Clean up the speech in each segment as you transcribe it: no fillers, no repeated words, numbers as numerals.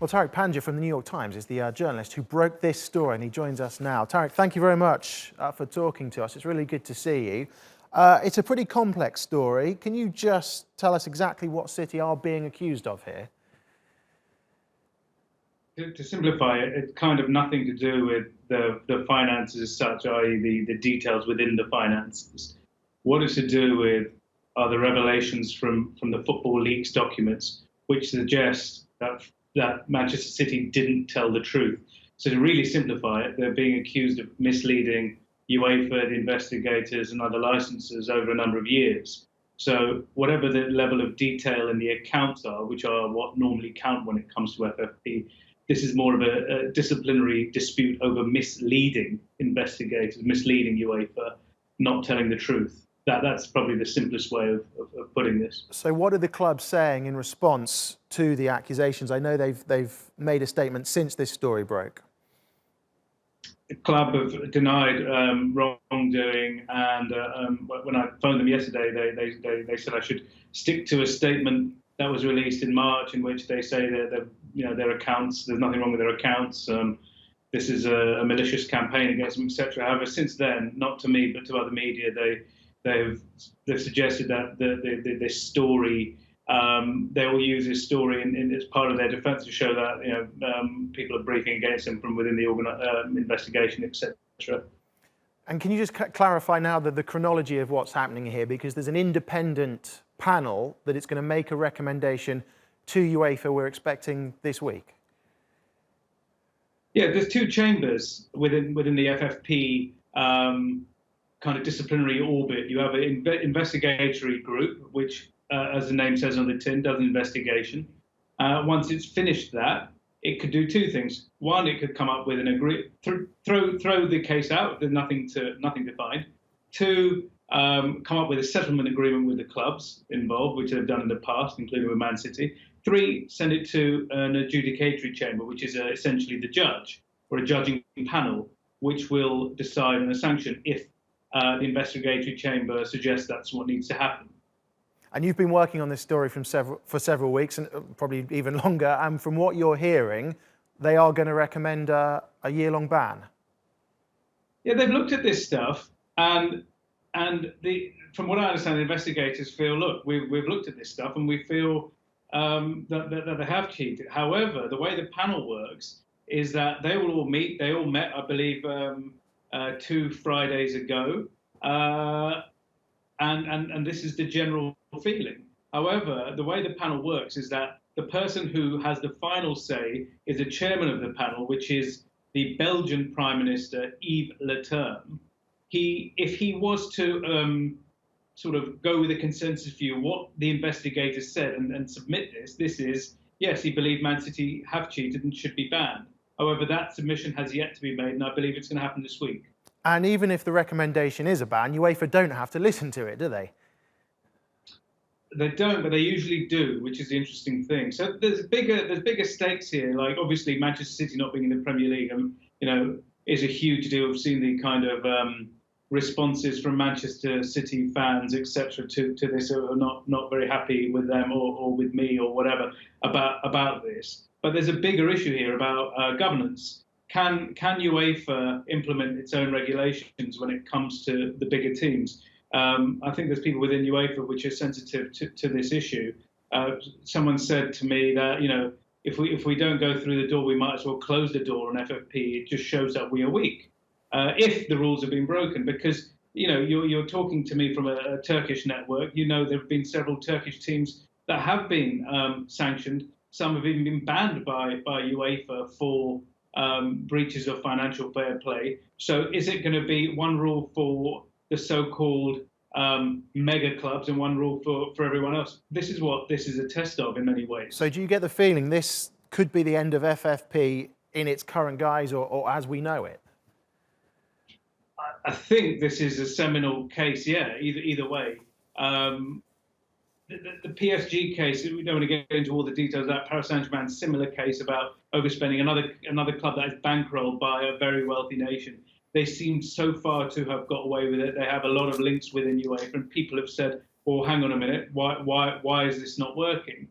Well, Tariq Panja from the New York Times is the journalist who broke this story, and he joins us now. Tariq, thank you very much for talking to us. It's really good to see you. It's a pretty complex story. Can you just tell us exactly what City are being accused of here? To simplify it, it's kind of nothing to do with the finances as such, i.e. the details within the finances. What it's to do with are the revelations from the Football Leaks documents, which suggest that Manchester City didn't tell the truth. So to really simplify it, they're being accused of misleading UEFA, the investigators and other licensors over a number of years. So whatever the level of detail in the accounts are, which are what normally count when it comes to FFP, this is more of a disciplinary dispute over misleading investigators, misleading UEFA, not telling the truth. That's probably the simplest way of putting this. So what are the clubs saying in response to the accusations? I know they've made a statement since this story broke. The club have denied wrongdoing, and when I phoned them yesterday, they said I should stick to a statement that was released in March, in which they say that their accounts, there's nothing wrong with their accounts. This is a malicious campaign against them, etc. However, since then, not to me but to other media, they've suggested that this story, they will use this story as part of their defence to show that people are briefing against them from within the investigation, etc. And can you just clarify now the chronology of what's happening here? Because there's an independent panel that it's going to make a recommendation to UEFA we're expecting this week. Yeah, there's two chambers within the FFP kind of disciplinary orbit. You have an investigatory group, which, as the name says on the tin, does an investigation. Once it's finished that, it could do two things. One, it could come up with throw the case out. There's nothing to find. Two, come up with a settlement agreement with the clubs involved, which they've done in the past, including with Man City. Three, send it to an adjudicatory chamber, which is essentially the judge or a judging panel, which will decide on a sanction if the investigatory chamber suggests that's what needs to happen. And you've been working on this story for several weeks, and probably even longer. And from what you're hearing, they are going to recommend a year-long ban. Yeah, they've looked at this stuff, and from what I understand, the investigators feel, look, we've looked at this stuff, and we feel that they have cheated. However, the way the panel works is that they will all meet. They all met, I believe, 2 Fridays ago, and this is the general feeling. However, the way the panel works is that the person who has the final say is the chairman of the panel, which is the Belgian Prime Minister, Yves Le Terme. If he was to sort of go with a consensus view, what the investigators said and submit this is, yes, he believed Man City have cheated and should be banned. However, that submission has yet to be made, and I believe it's going to happen this week. And even if the recommendation is a ban, UEFA don't have to listen to it, do they? They don't, but they usually do, which is the interesting thing. So there's bigger stakes here. Like, obviously, Manchester City not being in the Premier League, is a huge deal. We've seen the kind of responses from Manchester City fans, etc., to this, who are not very happy with them or with me or whatever about this. But there's a bigger issue here about governance. Can UEFA implement its own regulations when it comes to the bigger teams? I think there's people within UEFA which are sensitive to this issue. Someone said to me that if we don't go through the door, we might as well close the door on FFP. It just shows that we are weak if the rules have been broken. Because you're talking to me from a Turkish network. There have been several Turkish teams that have been sanctioned. Some have even been banned by UEFA for breaches of financial fair play. So is it going to be one rule for the so-called mega clubs and one rule for everyone else? This is what this is a test of in many ways. So do you get the feeling this could be the end of FFP in its current guise or as we know it? I think this is a seminal case, yeah, either way. The PSG case, we don't want to get into all the details of that. Paris Saint-Germain's similar case about overspending, another club that is bankrolled by a very wealthy nation. They seem so far to have got away with it. They have a lot of links within UEFA, and people have said, well, hang on a minute, why is this not working?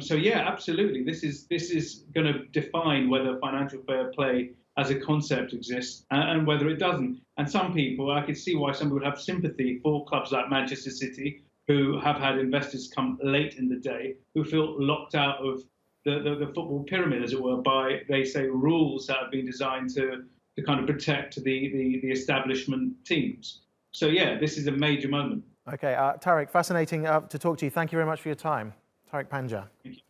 So yeah, absolutely. This is going to define whether financial fair play as a concept exists and whether it doesn't. And some people, I could see why some would have sympathy for clubs like Manchester City, who have had investors come late in the day, who feel locked out of the football pyramid, as it were, by, they say, rules that have been designed to kind of protect the establishment teams. So yeah, this is a major moment. Okay, Tariq, fascinating to talk to you. Thank you very much for your time. Tariq Panja. Thank you.